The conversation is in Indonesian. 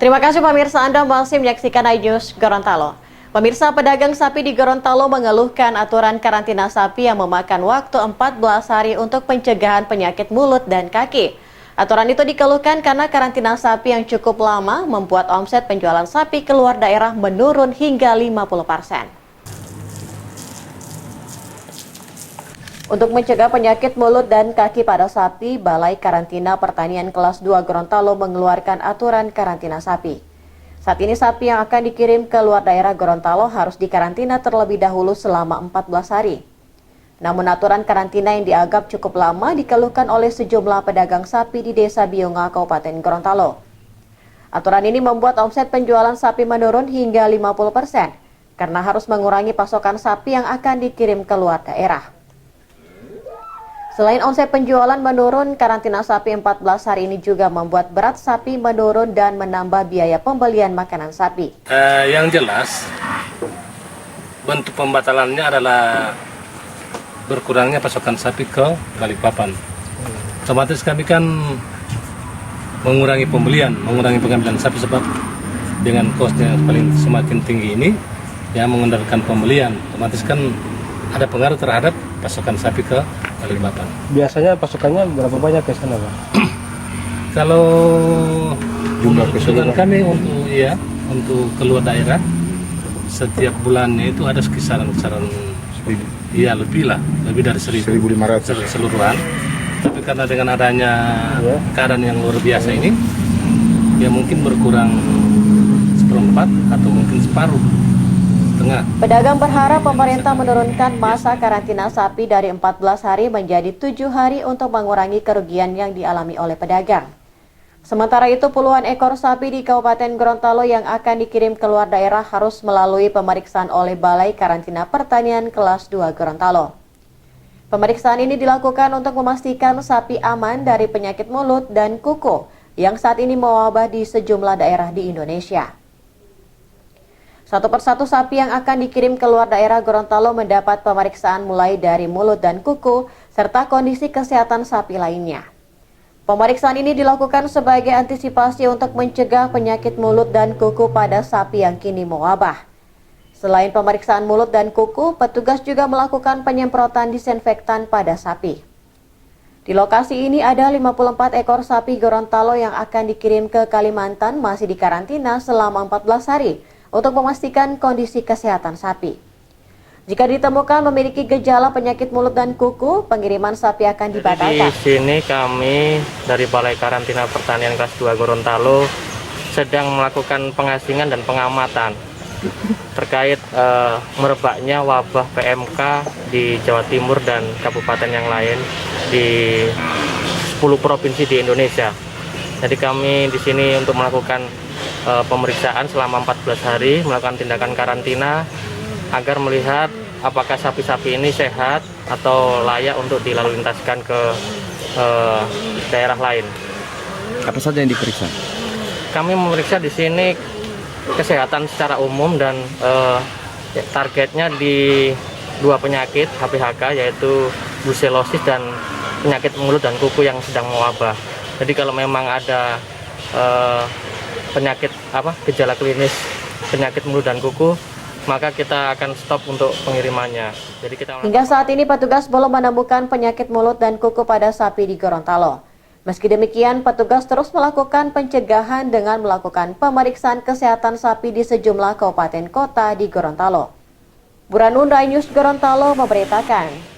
Terima kasih pemirsa, Anda masih menyaksikan iNews Gorontalo. Pemirsa, pedagang sapi di Gorontalo mengeluhkan aturan karantina sapi yang memakan waktu 14 hari untuk pencegahan penyakit mulut dan kaki. Aturan itu dikeluhkan karena karantina sapi yang cukup lama membuat omset penjualan sapi keluar daerah menurun hingga 50%. Untuk mencegah penyakit mulut dan kaki pada sapi, Balai Karantina Pertanian Kelas 2 Gorontalo mengeluarkan aturan karantina sapi. Saat ini sapi yang akan dikirim ke luar daerah Gorontalo harus dikarantina terlebih dahulu selama 14 hari. Namun aturan karantina yang dianggap cukup lama dikeluhkan oleh sejumlah pedagang sapi di Desa Bionga, Kabupaten Gorontalo. Aturan ini membuat omset penjualan sapi menurun hingga 50% karena harus mengurangi pasokan sapi yang akan dikirim ke luar daerah. Selain omset penjualan menurun, karantina sapi 14 hari ini juga membuat berat sapi menurun dan menambah biaya pembelian makanan sapi. Yang jelas, bentuk pembatalannya adalah berkurangnya pasokan sapi ke Balikpapan. Otomatis kami kan mengurangi pengambilan sapi sebab dengan kosnya paling semakin tinggi ini, ya mengendalikan pembelian. Otomatis kan ada pengaruh terhadap pasokan sapi ke Balikpapan. Biasanya pasokannya berapa banyak ke sana, Pak? Kalau jumlah pesanan kami untuk keluar daerah setiap bulannya itu ada kisaran lebih dari 1.500 keseluruhan. Tapi karena dengan adanya keadaan yang luar biasa ini, ya mungkin berkurang seperempat atau mungkin separuh. Pedagang berharap pemerintah menurunkan masa karantina sapi dari 14 hari menjadi 7 hari untuk mengurangi kerugian yang dialami oleh pedagang. Sementara itu, puluhan ekor sapi di Kabupaten Gorontalo yang akan dikirim ke luar daerah harus melalui pemeriksaan oleh Balai Karantina Pertanian Kelas 2 Gorontalo. Pemeriksaan ini dilakukan untuk memastikan sapi aman dari penyakit mulut dan kuku yang saat ini mewabah di sejumlah daerah di Indonesia. Satu persatu sapi yang akan dikirim ke luar daerah Gorontalo mendapat pemeriksaan mulai dari mulut dan kuku, serta kondisi kesehatan sapi lainnya. Pemeriksaan ini dilakukan sebagai antisipasi untuk mencegah penyakit mulut dan kuku pada sapi yang kini mewabah. Selain pemeriksaan mulut dan kuku, petugas juga melakukan penyemprotan disinfektan pada sapi. Di lokasi ini ada 54 ekor sapi Gorontalo yang akan dikirim ke Kalimantan masih dikarantina selama 14 hari. Untuk memastikan kondisi kesehatan sapi. Jika ditemukan memiliki gejala penyakit mulut dan kuku, pengiriman sapi akan dibatalkan. Di sini kami dari Balai Karantina Pertanian Kelas 2 Gorontalo sedang melakukan pengasingan dan pengamatan terkait merebaknya wabah PMK di Jawa Timur dan kabupaten yang lain di 10 provinsi di Indonesia. Jadi kami di sini untuk melakukan pemeriksaan selama 14 hari, melakukan tindakan karantina agar melihat apakah sapi-sapi ini sehat atau layak untuk dilalu lintaskan ke daerah lain. Apa saja yang diperiksa? Kami memeriksa di sini kesehatan secara umum dan targetnya di 2 penyakit HPHK, yaitu brucellosis dan penyakit mulut dan kuku yang sedang mewabah. Jadi kalau memang ada gejala klinis penyakit mulut dan kuku, maka kita akan stop untuk pengirimannya. Hingga saat ini petugas belum menemukan penyakit mulut dan kuku pada sapi di Gorontalo. Meski demikian, petugas terus melakukan pencegahan dengan melakukan pemeriksaan kesehatan sapi di sejumlah kabupaten kota di Gorontalo. Buranunda, iNews Gorontalo memberitakan.